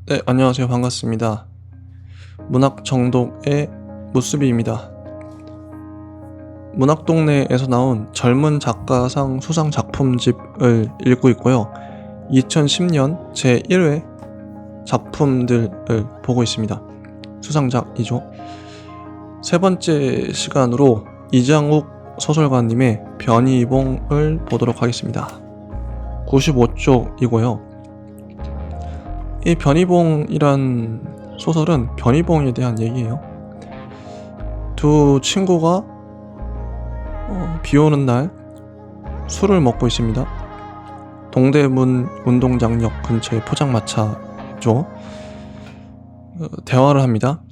네, 안녕하세요. 반갑습니다. 문학 정독의 무수비입니다. 문학동네에서 나온 젊은 작가상 수상 작품집을 읽고 있고요. 2010년 제1회 작품들을 보고 있습니다. 수상작이죠. 세 번째 시간으로 이장욱 소설가님의 변희봉을 보도록 하겠습니다. 95쪽이고요. 이 변희봉이란 소설은 변희봉에 대한 얘기예요. 두 친구가 비오는 날 술을 먹고 있습니다. 동대문 운동장역 근처의 포장마차죠. 대화를 합니다.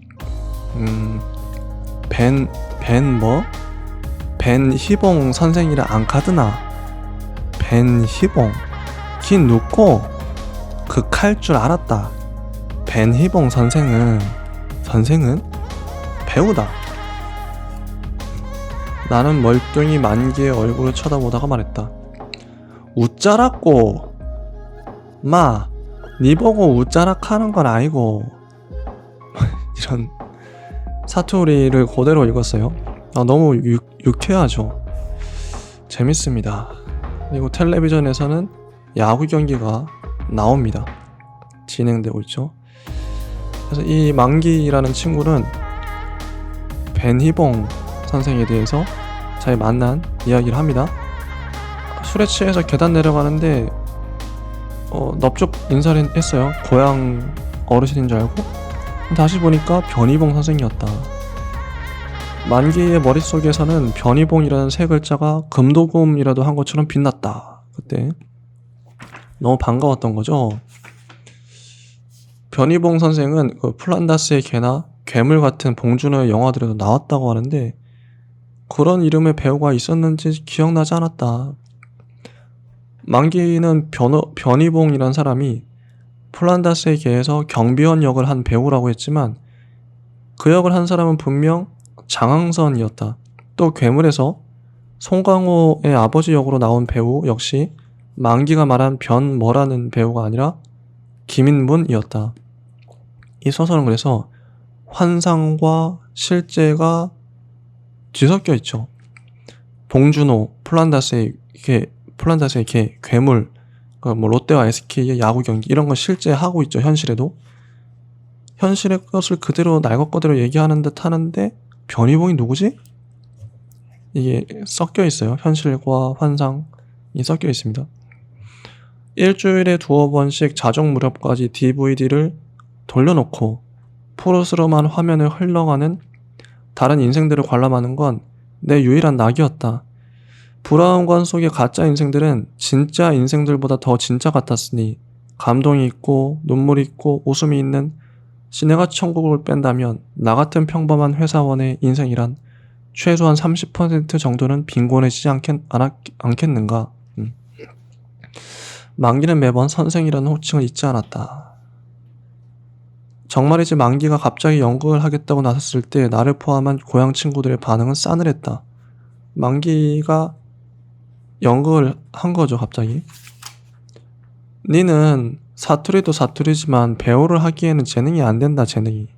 벤희봉 선생이라 안 가드나? 벤희봉 긴 눕고 그 칼 줄 알았다. 벤희봉 선생은 배우다. 나는 멀뚱히 만기의 얼굴을 쳐다보다가 말했다. 웃자라고. 마, 니 보고 웃자락 하는 건 아니고. 이런 사투리를 그대로 읽었어요. 너무 유쾌하죠. 재밌습니다. 그리고 텔레비전에서는 야구 경기가 나옵니다. 진행되고 있죠. 그래서 이 만기라는 친구는 벤희봉 선생에 대해서 잘 만난 이야기를 합니다. 술에 취해서 계단 내려가는데 넙죽 인사를 했어요. 고향 어르신인 줄 알고. 다시 보니까 변희봉 선생이었다. 만기의 머릿속에서는 변희봉이라는 세 글자가 금도금이라도 한 것처럼 빛났다. 그때 너무 반가웠던 거죠. 변희봉 선생은 그 플란다스의 개나 괴물 같은 봉준호의 영화들에도 나왔다고 하는데 그런 이름의 배우가 있었는지 기억나지 않았다. 만기는 변희봉이란 사람이 플란다스의 개에서 경비원 역을 한 배우라고 했지만 그 역을 한 사람은 분명 장항선이었다. 또 괴물에서 송강호의 아버지 역으로 나온 배우 역시 만기가 말한 변뭐라는 배우가 아니라 김인문이었다. 이 소설은 그래서 환상과 실제가 뒤섞여 있죠. 봉준호, 플란다스의 개, 괴물, 뭐 롯데와 SK의 야구 경기 이런 거 실제 하고 있죠. 현실에도. 현실의 것을 그대로 날 것 그대로 얘기하는 듯 하는데 변희봉이 누구지? 이게 섞여 있어요. 현실과 환상이 섞여 있습니다. 일주일에 2번씩 자정 무렵까지 DVD를 돌려놓고 푸르스름한 화면을 흘러가는 다른 인생들을 관람하는 건 내 유일한 낙이었다. 브라운관 속의 가짜 인생들은 진짜 인생들보다 더 진짜 같았으니 감동이 있고 눈물이 있고 웃음이 있는 시네가 천국을 뺀다면 나 같은 평범한 회사원의 인생이란 최소한 30% 정도는 빈곤해지지 않겠는가. 만기는 매번 선생이라는 호칭을 잊지 않았다. 정말이지 만기가 갑자기 연극을 하겠다고 나섰을 때 나를 포함한 고향 친구들의 반응은 싸늘했다. 만기가 연극을 한 거죠, 갑자기. 니는 사투리도 사투리지만 배우를 하기에는 재능이 안 된다, 재능이.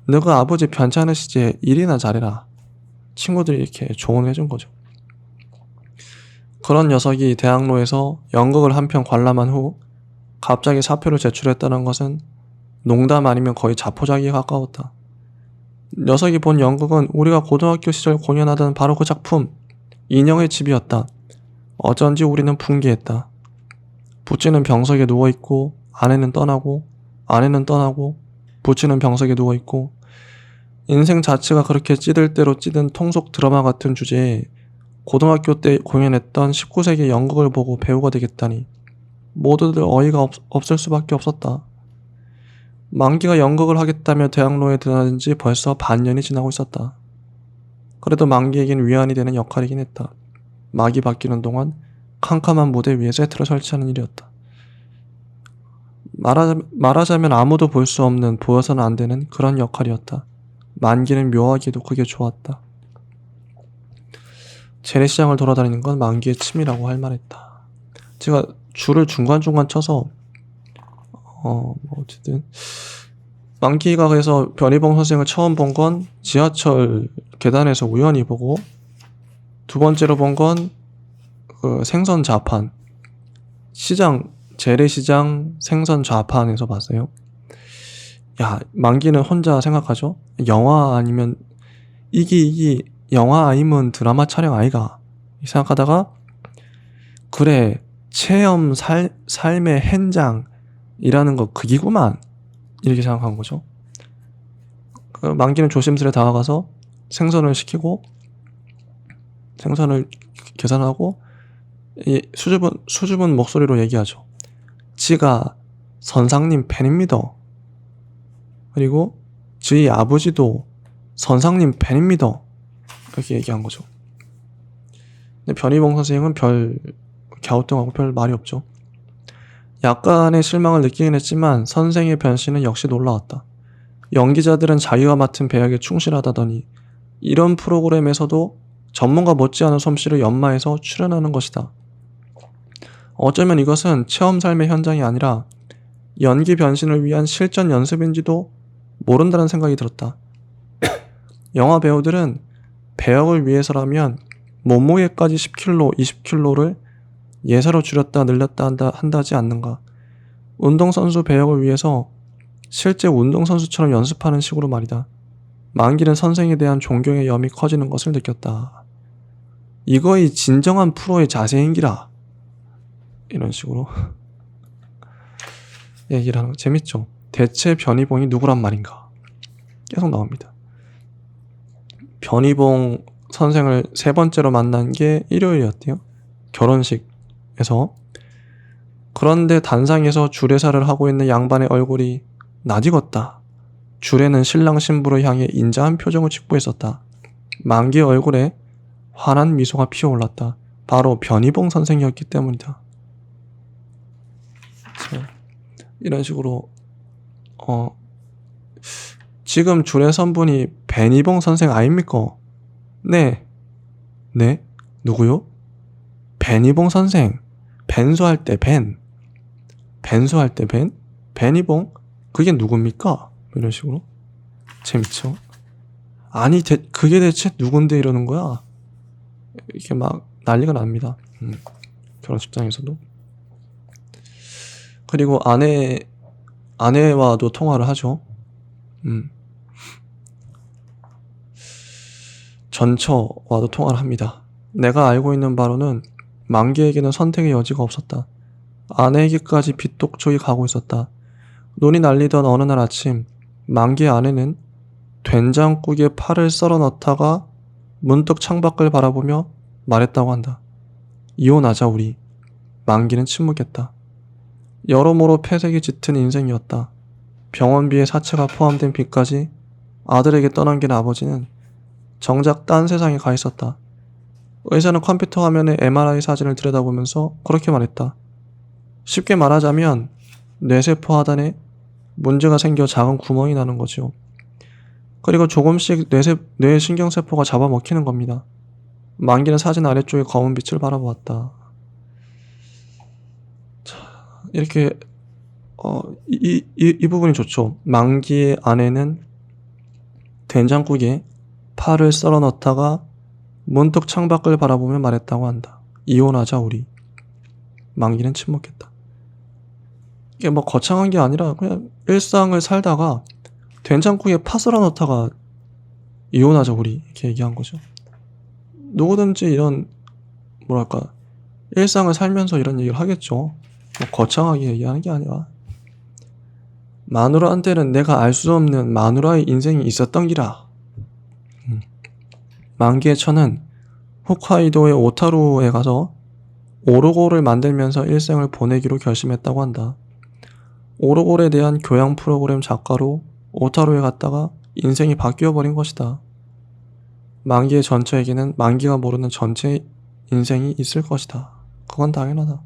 너가 아버지 편찮으시지 일이나 잘해라. 친구들이 이렇게 조언을 해준 거죠. 그런 녀석이 대학로에서 연극을 한 편 관람한 후 갑자기 사표를 제출했다는 것은 농담 아니면 거의 자포자기에 가까웠다. 녀석이 본 연극은 우리가 고등학교 시절 공연하던 바로 그 작품 인형의 집이었다. 어쩐지 우리는 분개했다. 부찌는 병석에 누워있고 아내는 떠나고 부찌는 병석에 누워있고 인생 자체가 그렇게 찌들 대로 찌든 통속 드라마 같은 주제에 고등학교 때 공연했던 19세기 연극을 보고 배우가 되겠다니 모두들 어이가 없을 수밖에 없었다. 만기가 연극을 하겠다며 대학로에 드나든 지 벌써 반년이 지나고 있었다. 그래도 만기에겐 위안이 되는 역할이긴 했다. 막이 바뀌는 동안 캄캄한 무대 위에 세트를 설치하는 일이었다. 말하자면 아무도 볼 수 없는, 보여서는 안 되는 그런 역할이었다. 만기는 묘하게도 그게 좋았다. 재래시장을 돌아다니는 건 만기의 취미라고 할 만했다. 제가 줄을 중간중간 쳐서 어쨌든 만기가 그래서 변희봉 선생을 처음 본 건 지하철 계단에서 우연히 보고, 두 번째로 본 건 그 생선 좌판, 재래시장 생선 좌판에서 봤어요. 야, 만기는 혼자 생각하죠. 영화 아니면 이기 영화 아니면 드라마 촬영 아이가 생각하다가, 그래, 체험 삶의 현장이라는 거 그기구만, 이렇게 생각한 거죠. 만기는 조심스레 다가가서 생선을 시키고, 생선을 계산하고, 이 수줍은 목소리로 얘기하죠. 지가 선상님 팬입니다. 그리고 저희 아버지도 선상님 팬입니다. 이렇게 얘기한 거죠. 근데 변희봉 선생은 별 갸우뚱하고 별 말이 없죠. 약간의 실망을 느끼긴 했지만 선생의 변신은 역시 놀라웠다. 연기자들은 자기가 맡은 배역에 충실하다더니 이런 프로그램에서도 전문가 못지않은 솜씨를 연마해서 출연하는 것이다. 어쩌면 이것은 체험 삶의 현장이 아니라 연기 변신을 위한 실전 연습인지도 모른다는 생각이 들었다. 영화 배우들은 배역을 위해서라면 몸무게까지 10kg, 20kg를 예사로 줄였다 늘렸다 한다지 않는가. 운동선수 배역을 위해서 실제 운동선수처럼 연습하는 식으로 말이다. 만기는 선생에 대한 존경의 염이 커지는 것을 느꼈다. 이거이 진정한 프로의 자세인기라. 이런 식으로 얘기를 하는 거 재밌죠. 대체 변희봉이 누구란 말인가 계속 나옵니다. 변희봉 선생을 세 번째로 만난 게 일요일이었대요. 결혼식에서. 그런데 단상에서 주례사를 하고 있는 양반의 얼굴이 낯익었다. 주례는 신랑 신부를 향해 인자한 표정을 짓고 있었다. 만기의 얼굴에 환한 미소가 피어올랐다. 바로 변희봉 선생이었기 때문이다. 이런 식으로 지금 주례선분이 변희봉 선생 아닙니까? 네. 누구요? 변희봉 선생. 벤소할 때 변희봉? 그게 누굽니까? 이런 식으로. 재밌죠? 아니 그게 대체 누군데 이러는 거야? 이렇게 막 난리가 납니다. 결혼식장에서도. 그리고 아내와도 통화를 하죠. 전처와도 통화를 합니다. 내가 알고 있는 바로는 만기에게는 선택의 여지가 없었다. 아내에게까지 빗독촉이 가고 있었다. 눈이 날리던 어느 날 아침, 만기의 아내는 된장국에 파를 썰어 넣다가 문득 창밖을 바라보며 말했다고 한다. 이혼하자 우리. 만기는 침묵했다. 여러모로 폐색이 짙은 인생이었다. 병원비에 사채가 포함된 빚까지 아들에게 떠넘긴 아버지는 정작 딴 세상에 가 있었다. 의사는 컴퓨터 화면에 MRI 사진을 들여다보면서 그렇게 말했다. 쉽게 말하자면 뇌세포 하단에 문제가 생겨 작은 구멍이 나는 거죠. 그리고 조금씩 뇌 신경세포가 잡아먹히는 겁니다. 만기는 사진 아래쪽에 검은 빛을 바라보았다. 자, 이렇게 이 부분이 좋죠. 만기의 아내는 된장국에 파를 썰어 넣다가 문득 창밖을 바라보며 말했다고 한다. 이혼하자 우리. 만기는 침묵했다. 이게 뭐 거창한 게 아니라 그냥 일상을 살다가 된장국에 파 썰어 넣다가 이혼하자 우리 이렇게 얘기한 거죠. 누구든지 이런 뭐랄까 일상을 살면서 이런 얘기를 하겠죠. 뭐 거창하게 얘기하는 게 아니라 마누라한테는 내가 알 수 없는 마누라의 인생이 있었던 기라. 만기의 처는 홋카이도의 오타루에 가서 오르골을 만들면서 일생을 보내기로 결심했다고 한다. 오르골에 대한 교양 프로그램 작가로 오타루에 갔다가 인생이 바뀌어버린 것이다. 만기의 전처에게는 만기가 모르는 전체 인생이 있을 것이다. 그건 당연하다.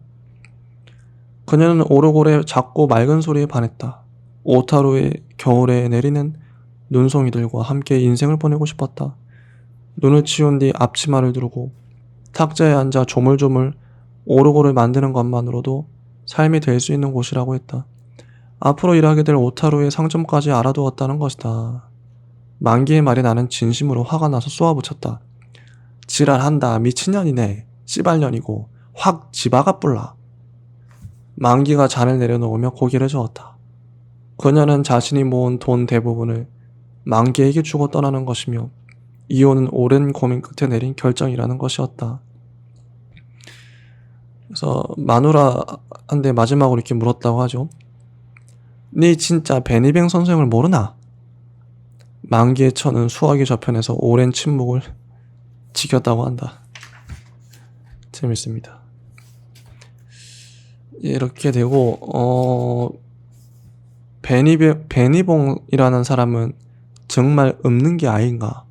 그녀는 오르골의 작고 맑은 소리에 반했다. 오타루의 겨울에 내리는 눈송이들과 함께 인생을 보내고 싶었다. 눈을 치운 뒤 앞치마를 두르고 탁자에 앉아 조물조물 오르골을 만드는 것만으로도 삶이 될 수 있는 곳이라고 했다. 앞으로 일하게 될 오타루의 상점까지 알아두었다는 것이다. 만기의 말에 나는 진심으로 화가 나서 쏘아붙였다. 지랄한다. 미친년이네. 씨발년이고 확 지바가 뿔라. 만기가 잔을 내려놓으며 고개를 저었다. 그녀는 자신이 모은 돈 대부분을 만기에게 주고 떠나는 것이며 이혼은 오랜 고민 끝에 내린 결정이라는 것이었다. 그래서 마누라한테 마지막으로 이렇게 물었다고 하죠. 네 진짜 베니뱅 선생을 모르나? 만기의 처는 수화기 저편에서 오랜 침묵을 지켰다고 한다. 재밌습니다. 이렇게 되고 베니봉이라는 사람은 정말 없는 게 아닌가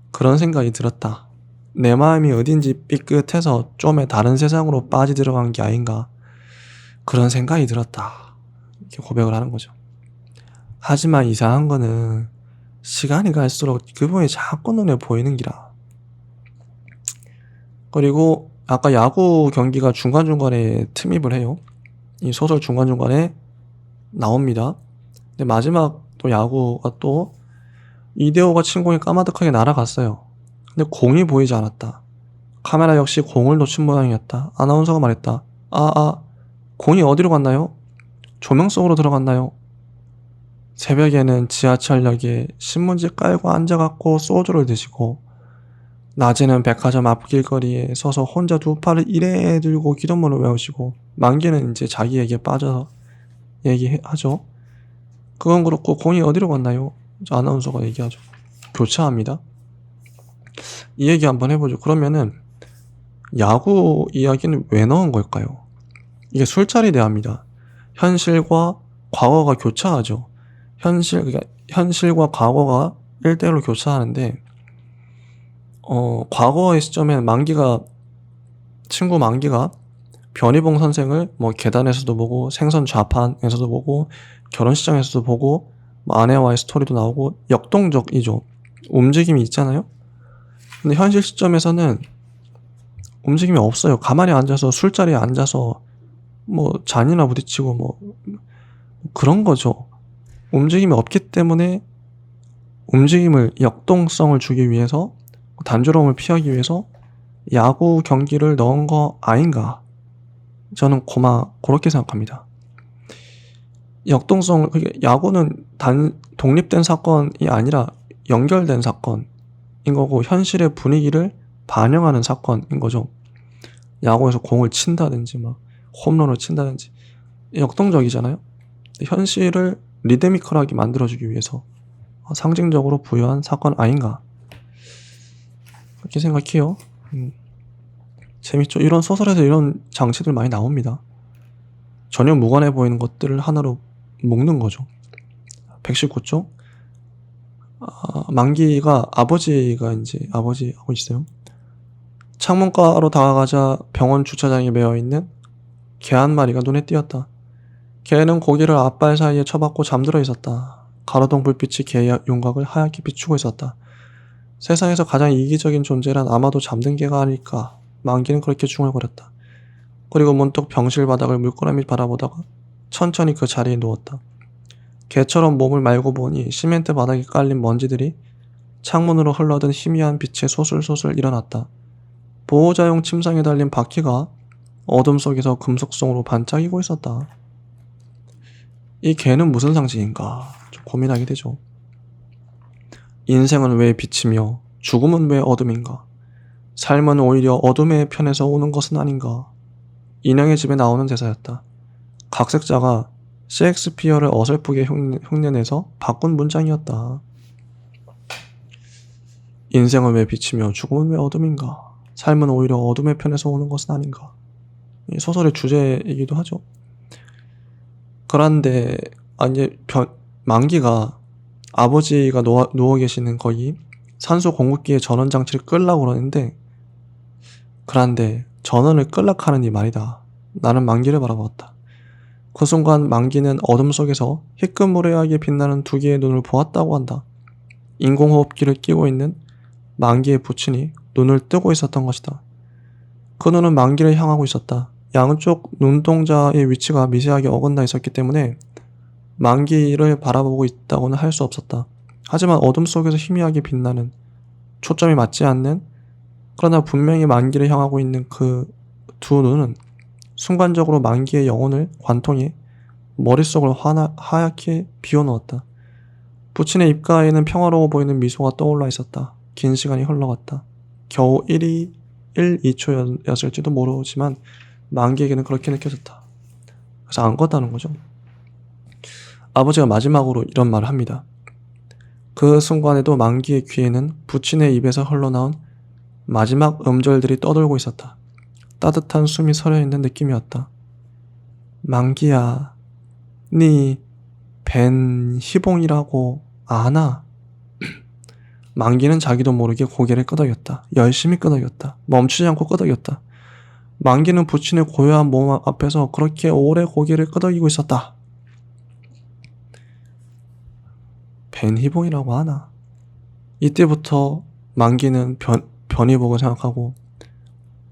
그런 생각이 들었다. 내 마음이 어딘지 삐끗해서 좀에 다른 세상으로 빠지 들어간 게 아닌가 그런 생각이 들었다. 이렇게 고백을 하는 거죠. 하지만 이상한 거는 시간이 갈수록 그분이 자꾸 눈에 보이는 기라. 그리고 아까 야구 경기가 중간중간에 틈입을 해요. 이 소설 중간중간에 나옵니다. 근데 마지막 또 야구가 또 이대호가 친 공이 까마득하게 날아갔어요. 근데 공이 보이지 않았다. 카메라 역시 공을 놓친 모양이었다. 아나운서가 말했다. 공이 어디로 갔나요? 조명 속으로 들어갔나요? 새벽에는 지하철역에 신문지 깔고 앉아갖고 소주를 드시고 낮에는 백화점 앞길거리에 서서 혼자 두 팔을 이래 들고 기도문을 외우시고 만기는 이제 자기에게 빠져서 얘기하죠. 그건 그렇고 공이 어디로 갔나요? 아나운서가 얘기하죠. 교차합니다. 이 얘기 한번 해보죠. 그러면은 야구 이야기는 왜 넣은 걸까요? 이게 술자리 대화입니다. 현실과 과거가 교차하죠. 현실과 과거가 1대1로 교차하는데 과거의 시점에는 친구 만기가 변희봉 선생을 뭐 계단에서도 보고 생선 좌판에서도 보고 결혼식장에서도 보고 뭐 아내와의 스토리도 나오고 역동적이죠. 움직임이 있잖아요. 근데 현실 시점에서는 움직임이 없어요. 가만히 앉아서 술자리에 앉아서 뭐 잔이나 부딪히고 뭐 그런 거죠. 움직임이 없기 때문에 움직임을 역동성을 주기 위해서 단조로움을 피하기 위해서 야구 경기를 넣은 거 아닌가 저는 그렇게 생각합니다. 역동성 야구는 독립된 사건이 아니라 연결된 사건인 거고 현실의 분위기를 반영하는 사건인 거죠. 야구에서 공을 친다든지 막 홈런을 친다든지 역동적이잖아요. 현실을 리드미컬하게 만들어주기 위해서 상징적으로 부여한 사건 아닌가 그렇게 생각해요. 재밌죠. 이런 소설에서 이런 장치들 많이 나옵니다. 전혀 무관해 보이는 것들을 하나로 묶는 거죠. 119쪽 만기가 아버지가 이제 아버지 하고 있어요. 창문가로 다가가자 병원 주차장에 매어있는 개 한 마리가 눈에 띄었다. 개는 고개를 앞발 사이에 처박고 잠들어 있었다. 가로등 불빛이 개의 윤곽을 하얗게 비추고 있었다. 세상에서 가장 이기적인 존재란 아마도 잠든 개가 아닐까. 만기는 그렇게 중얼거렸다. 그리고 문득 병실 바닥을 물끄러미 바라보다가 천천히 그 자리에 누웠다. 개처럼 몸을 말고 보니 시멘트 바닥에 깔린 먼지들이 창문으로 흘러든 희미한 빛에 소슬소슬 일어났다. 보호자용 침상에 달린 바퀴가 어둠 속에서 금속성으로 반짝이고 있었다. 이 개는 무슨 상징인가 좀 고민하게 되죠. 인생은 왜 빛이며 죽음은 왜 어둠인가? 삶은 오히려 어둠의 편에서 오는 것은 아닌가? 인형의 집에 나오는 대사였다. 각색자가 셰익스피어를 어설프게 흉내내서 바꾼 문장이었다. 인생은 왜 빛이며 죽음은 왜 어둠인가? 삶은 오히려 어둠의 편에서 오는 것은 아닌가? 이 소설의 주제이기도 하죠. 그런데 이제 만기가 아버지가 누워 계시는 거기 산소 공급기의 전원 장치를 끌려고 그러는데 그런데 전원을 끌려고 하는 이 말이다. 나는 만기를 바라보았다. 그 순간 만기는 어둠 속에서 희끗무레하게 빛나는 두 개의 눈을 보았다고 한다. 인공호흡기를 끼고 있는 만기의 부친이 눈을 뜨고 있었던 것이다. 그 눈은 만기를 향하고 있었다. 양쪽 눈동자의 위치가 미세하게 어긋나 있었기 때문에 만기를 바라보고 있다고는 할 수 없었다. 하지만 어둠 속에서 희미하게 빛나는, 초점이 맞지 않는, 그러나 분명히 만기를 향하고 있는 그 두 눈은 순간적으로 만기의 영혼을 관통해 머릿속을 하얗게 비워놓았다. 부친의 입가에는 평화로워 보이는 미소가 떠올라 있었다. 긴 시간이 흘러갔다. 겨우 2초였을지도 모르지만 만기에게는 그렇게 느껴졌다. 그래서 안 껐다는 거죠. 아버지가 마지막으로 이런 말을 합니다. 그 순간에도 만기의 귀에는 부친의 입에서 흘러나온 마지막 음절들이 떠돌고 있었다. 따뜻한 숨이 서려있는 느낌이었다. 만기야, 니 벤희봉이라고 아나? 만기는 자기도 모르게 고개를 끄덕였다. 열심히 끄덕였다. 멈추지 않고 끄덕였다. 만기는 부친의 고요한 몸 앞에서 그렇게 오래 고개를 끄덕이고 있었다. 벤희봉이라고 하나? 이때부터 만기는 변희봉을 생각하고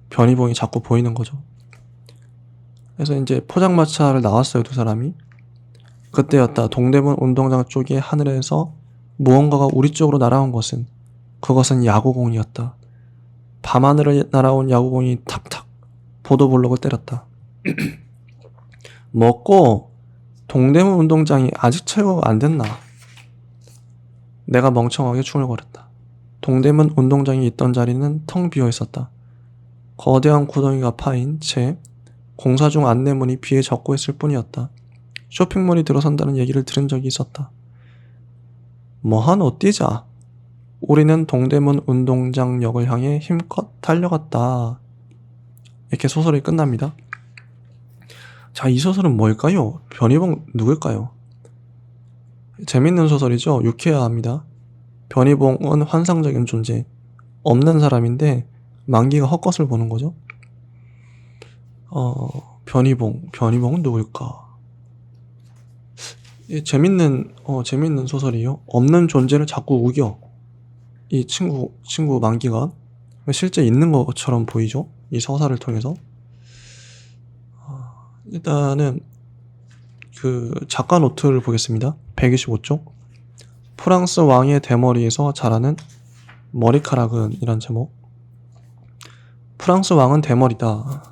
변희봉이 자꾸 보이는 거죠. 그래서 이제 포장마차를 나왔어요, 두 사람이. 그때였다. 동대문 운동장 쪽의 하늘에서 무언가가 우리 쪽으로 날아온 그것은 야구공이었다. 밤하늘을 날아온 야구공이 탁탁 보도블록을 때렸다. 먹고 동대문 운동장이 아직 철거가 안 됐나? 내가 멍청하게 중얼거렸다. 동대문 운동장이 있던 자리는 텅 비어 있었다. 거대한 구덩이가 파인 채 공사 중 안내문이 비에 젖고 있을 뿐이었다. 쇼핑몰이 들어선다는 얘기를 들은 적이 있었다. 뭐하노 뛰자. 우리는 동대문 운동장역을 향해 힘껏 달려갔다. 이렇게 소설이 끝납니다. 자, 이 소설은 뭘까요? 변희봉 누굴까요? 재밌는 소설이죠. 유쾌합니다. 변희봉은 환상적인 존재, 없는 사람인데 만기가 헛것을 보는 거죠. 변희봉은 누굴까? 재밌는 소설이요. 없는 존재를 자꾸 우겨. 이 친구 만기가 실제 있는 것처럼 보이죠. 이 서사를 통해서. 일단은 그 작가 노트를 보겠습니다. 125쪽. 프랑스 왕의 대머리에서 자라는 머리카락은 이란 제목. 프랑스 왕은 대머리다.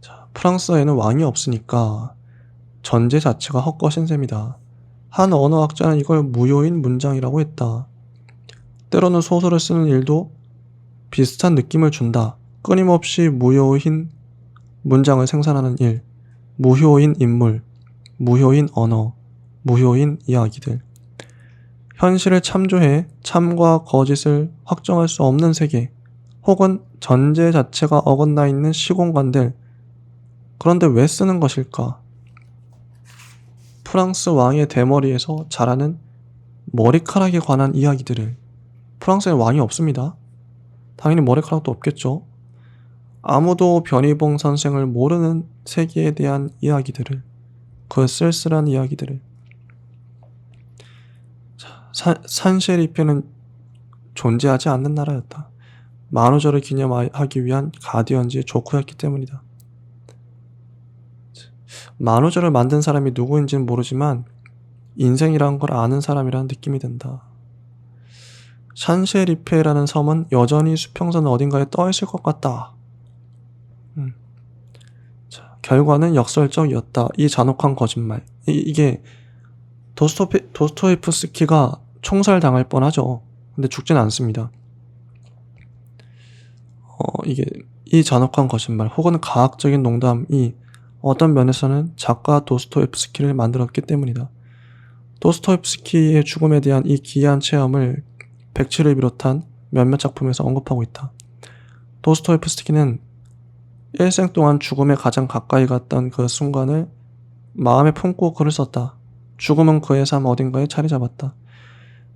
자, 프랑스에는 왕이 없으니까 전제 자체가 헛것인 셈이다. 한 언어학자는 이걸 무효인 문장이라고 했다. 때로는 소설을 쓰는 일도 비슷한 느낌을 준다. 끊임없이 무효인 문장을 생산하는 일, 무효인 인물, 무효인 언어, 무효인 이야기들. 현실을 참조해 참과 거짓을 확정할 수 없는 세계, 혹은 전제 자체가 어긋나 있는 시공간들. 그런데 왜 쓰는 것일까? 프랑스 왕의 대머리에서 자라는 머리카락에 관한 이야기들을. 프랑스에 왕이 없습니다. 당연히 머리카락도 없겠죠. 아무도 변희봉 선생을 모르는 세계에 대한 이야기들을, 그 쓸쓸한 이야기들을. 산셰리페는 존재하지 않는 나라였다. 만우절을 기념하기 위한 가디언즈의 조커였기 때문이다. 만우절을 만든 사람이 누구인지는 모르지만 인생이란 걸 아는 사람이라는 느낌이 든다. 샨셰리페라는 섬은 여전히 수평선 어딘가에 떠있을 것 같다. 자, 결과는 역설적이었다. 이 잔혹한 거짓말. 이게 도스토옙스키가 총살당할 뻔하죠. 근데 죽진 않습니다. 이 잔혹한 거짓말 혹은 가학적인 농담이 어떤 면에서는 작가 도스토옙스키를 만들었기 때문이다. 도스토옙스키의 죽음에 대한 이 기이한 체험을 백치를 비롯한 몇몇 작품에서 언급하고 있다. 도스토옙스키는 일생 동안 죽음에 가장 가까이 갔던 그 순간을 마음에 품고 글을 썼다. 죽음은 그의 삶 어딘가에 자리 잡았다.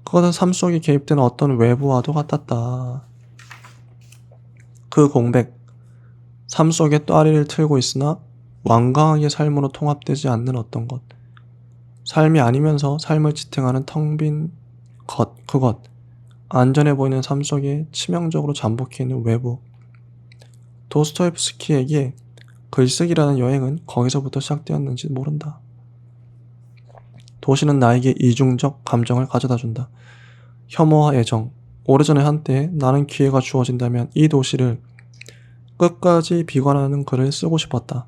그것은 삶 속에 개입된 어떤 외부와도 같았다. 그 공백, 삶 속에 또아리를 틀고 있으나 완강하게 삶으로 통합되지 않는 어떤 것, 삶이 아니면서 삶을 지탱하는 텅 빈 그것, 안전해 보이는 삶 속에 치명적으로 잠복해 있는 외부. 도스토옙스키에게 글쓰기라는 여행은 거기서부터 시작되었는지 모른다. 도시는 나에게 이중적 감정을 가져다준다. 혐오와 애정. 오래전에 한때 나는 기회가 주어진다면 이 도시를 끝까지 비관하는 글을 쓰고 싶었다.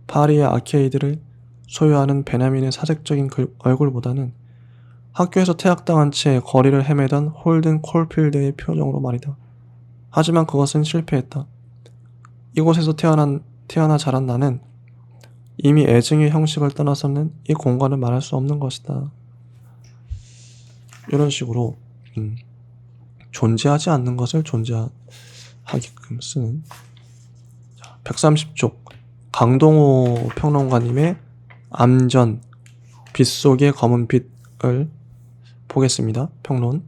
파리의 아케이드를 소유하는 베냐민의 사색적인 얼굴보다는 학교에서 퇴학당한 채 거리를 헤매던 홀든 콜필드의 표정으로 말이다. 하지만 그것은 실패했다. 이곳에서 태어나 자란 나는 이미 애증의 형식을 떠나서는 이 공간을 말할 수 없는 것이다. 이런 식으로 존재하지 않는 것을 존재하게끔 쓰는 130쪽 강동호 평론가님의 암전 빛속의 검은 빛을 보겠습니다. 평론.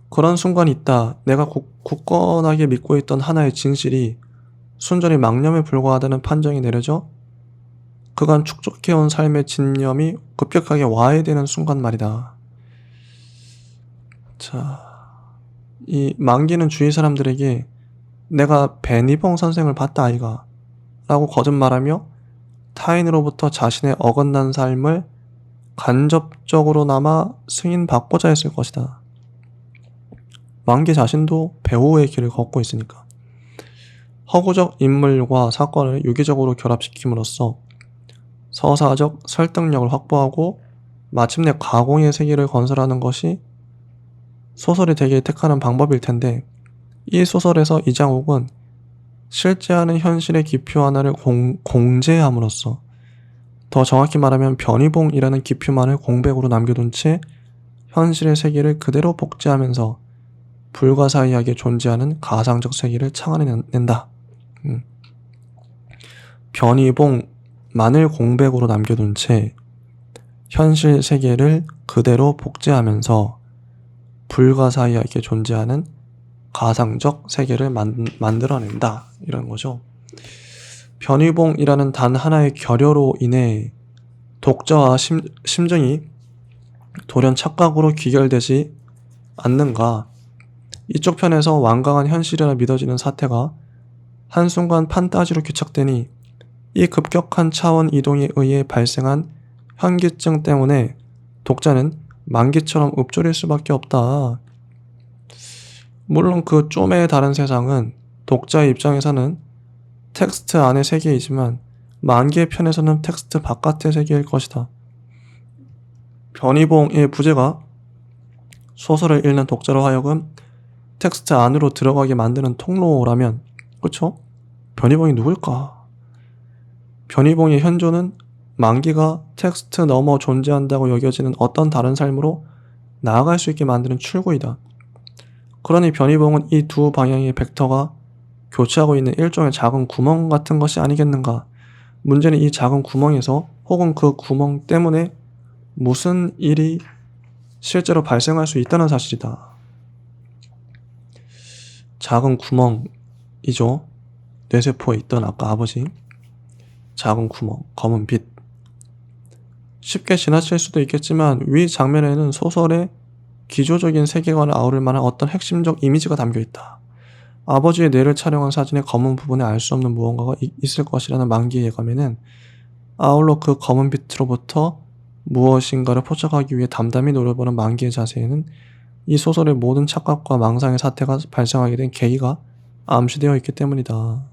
그런 순간이 있다. 내가 굳건하게 믿고 있던 하나의 진실이 순전히 망념에 불과하다는 판정이 내려져 그간 축적해온 삶의 진념이 급격하게 와해되는 순간 말이다. 자, 이 만기는 주위 사람들에게 내가 베니봉 선생을 봤다 아이가 라고 거듭말하며 타인으로부터 자신의 어긋난 삶을 간접적으로나마 승인받고자 했을 것이다. 만기 자신도 배우의 길을 걷고 있으니까. 허구적 인물과 사건을 유기적으로 결합시킴으로써 서사적 설득력을 확보하고 마침내 가공의 세계를 건설하는 것이 소설이 되게 택하는 방법일 텐데 이 소설에서 이장욱은 실제하는 현실의 기표 하나를 공제함으로써 더 정확히 말하면 변희봉이라는 기표만을 공백으로 남겨둔 채 현실의 세계를 그대로 복제하면서 불가사의하게 존재하는 가상적 세계를 창안해낸다. 변희봉만을 공백으로 남겨둔 채 현실 세계를 그대로 복제하면서 불가사의하게 존재하는 가상적 세계를 만들어낸다. 이런 거죠. 변희봉이라는 단 하나의 결여로 인해 독자와 심정이 돌연 착각으로 귀결되지 않는가. 이쪽 편에서 완강한 현실이라 믿어지는 사태가 한순간 판타지로 귀착되니 이 급격한 차원 이동에 의해 발생한 현기증 때문에 독자는 만기처럼 읊조릴 수밖에 없다. 물론 그 쪼매의 다른 세상은 독자의 입장에서는 텍스트 안의 세계이지만 만기의 편에서는 텍스트 바깥의 세계일 것이다. 변희봉의 부제가 소설을 읽는 독자로 하여금 텍스트 안으로 들어가게 만드는 통로라면, 그쵸? 변희봉이 누굴까? 변희봉의 현존은 만기가 텍스트 넘어 존재한다고 여겨지는 어떤 다른 삶으로 나아갈 수 있게 만드는 출구이다. 그러니 변희봉은 이 두 방향의 벡터가 교차하고 있는 일종의 작은 구멍 같은 것이 아니겠는가. 문제는 이 작은 구멍에서 혹은 그 구멍 때문에 무슨 일이 실제로 발생할 수 있다는 사실이다. 작은 구멍이죠. 뇌세포에 있던 아까 아버지. 작은 구멍, 검은 빛. 쉽게 지나칠 수도 있겠지만 위 장면에는 소설의 기조적인 세계관을 아우를 만한 어떤 핵심적 이미지가 담겨있다. 아버지의 뇌를 촬영한 사진의 검은 부분에 알 수 없는 무언가가 있을 것이라는 만기의 예감에는 아울러 그 검은 빛으로부터 무엇인가를 포착하기 위해 담담히 노려보는 만기의 자세에는 이 소설의 모든 착각과 망상의 사태가 발생하게 된 계기가 암시되어 있기 때문이다.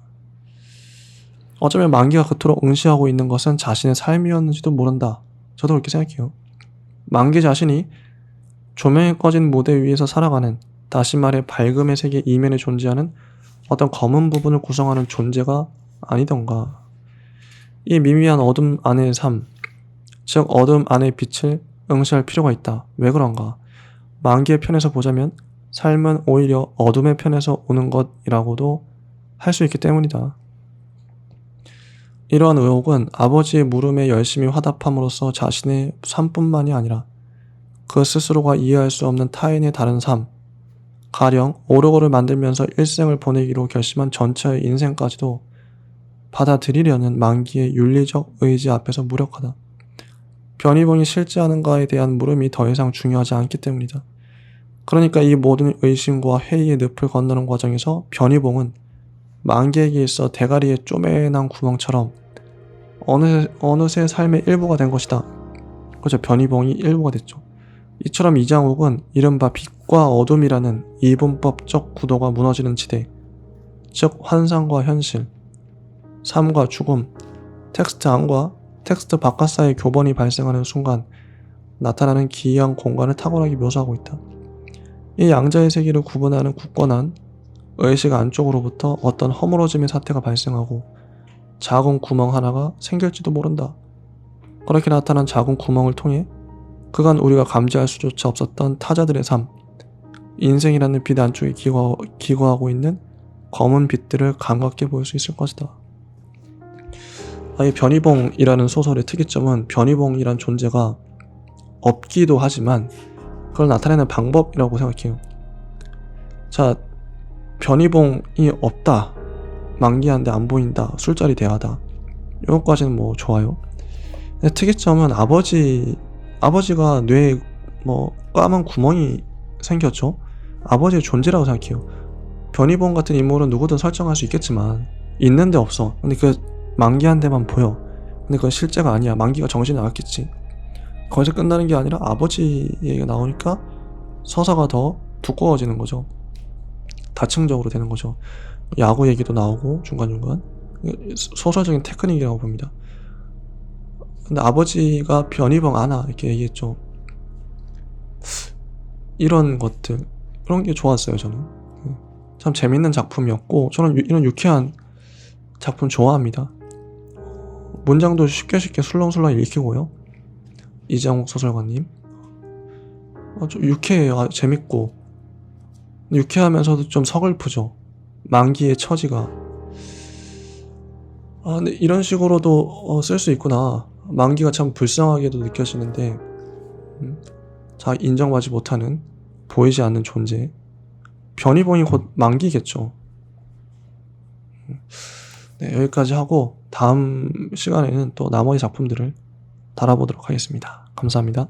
어쩌면 만기가 그토록 응시하고 있는 것은 자신의 삶이었는지도 모른다. 저도 그렇게 생각해요. 만기 자신이 조명이 꺼진 무대 위에서 살아가는, 다시 말해 밝음의 세계 이면에 존재하는 어떤 검은 부분을 구성하는 존재가 아니던가. 이 미미한 어둠 안의 삶, 즉 어둠 안의 빛을 응시할 필요가 있다. 왜 그런가? 만기의 편에서 보자면 삶은 오히려 어둠의 편에서 오는 것이라고도 할 수 있기 때문이다. 이러한 의혹은 아버지의 물음에 열심히 화답함으로써 자신의 삶뿐만이 아니라 그 스스로가 이해할 수 없는 타인의 다른 삶, 가령 오르골을 만들면서 일생을 보내기로 결심한 전체의 인생까지도 받아들이려는 만기의 윤리적 의지 앞에서 무력하다. 변희봉이 실제하는가에 대한 물음이 더 이상 중요하지 않기 때문이다. 그러니까 이 모든 의심과 회의의 늪을 건너는 과정에서 변희봉은 만기에게 있어 대가리의 쪼매난 구멍처럼 어느새 삶의 일부가 된 것이다. 그죠? 변희봉이 일부가 됐죠. 이처럼 이장욱은 이른바 빛과 어둠이라는 이분법적 구도가 무너지는 지대, 즉 환상과 현실, 삶과 죽음, 텍스트 안과 텍스트 바깥 사이의 교본이 발생하는 순간 나타나는 기이한 공간을 탁월하게 묘사하고 있다. 이 양자의 세계를 구분하는 굳건한 의식 안쪽으로부터 어떤 허물어짐의 사태가 발생하고 작은 구멍 하나가 생길지도 모른다. 그렇게 나타난 작은 구멍을 통해 그간 우리가 감지할 수조차 없었던 타자들의 삶, 인생이라는 빛 안쪽에 기거하고 있는 검은 빛들을 감각해 보일 수 있을 것이다. 이 변희봉이라는 소설의 특이점은 변희봉이란 존재가 없기도 하지만 그걸 나타내는 방법이라고 생각해요. 자, 변희봉이 없다, 만기한데 안 보인다, 술자리 대화다, 이것까지는 뭐 좋아요. 근데 특이점은 아버지가 뇌에 까만 구멍이 생겼죠. 아버지의 존재라고 생각해요. 변희봉 같은 인물은 누구든 설정할 수 있겠지만 있는데 없어. 근데 그 만기한 데만 보여. 근데 그건 실제가 아니야. 만기가 정신이 나갔겠지. 거기서 끝나는 게 아니라 아버지 얘기가 나오니까 서사가 더 두꺼워지는 거죠. 다층적으로 되는 거죠. 야구 얘기도 나오고 중간중간. 소설적인 테크닉이라고 봅니다. 근데 아버지가 변희봉 아나 이렇게 얘기했죠. 이런 것들, 그런 게 좋았어요. 저는 참 재밌는 작품이었고, 저는 이런 유쾌한 작품 좋아합니다. 문장도 쉽게 술렁술렁 읽히고요. 이장욱 소설가님 좀 유쾌해요. 재밌고 유쾌하면서도 좀 서글프죠. 만기의 처지가 근데 이런 식으로도 쓸 수 있구나. 만기가 참 불쌍하게도 느껴지는데 잘 인정받지 못하는, 보이지 않는 존재, 변희봉이 곧 만기겠죠. 네, 여기까지 하고 다음 시간에는 또 나머지 작품들을 달아보도록 하겠습니다. 감사합니다.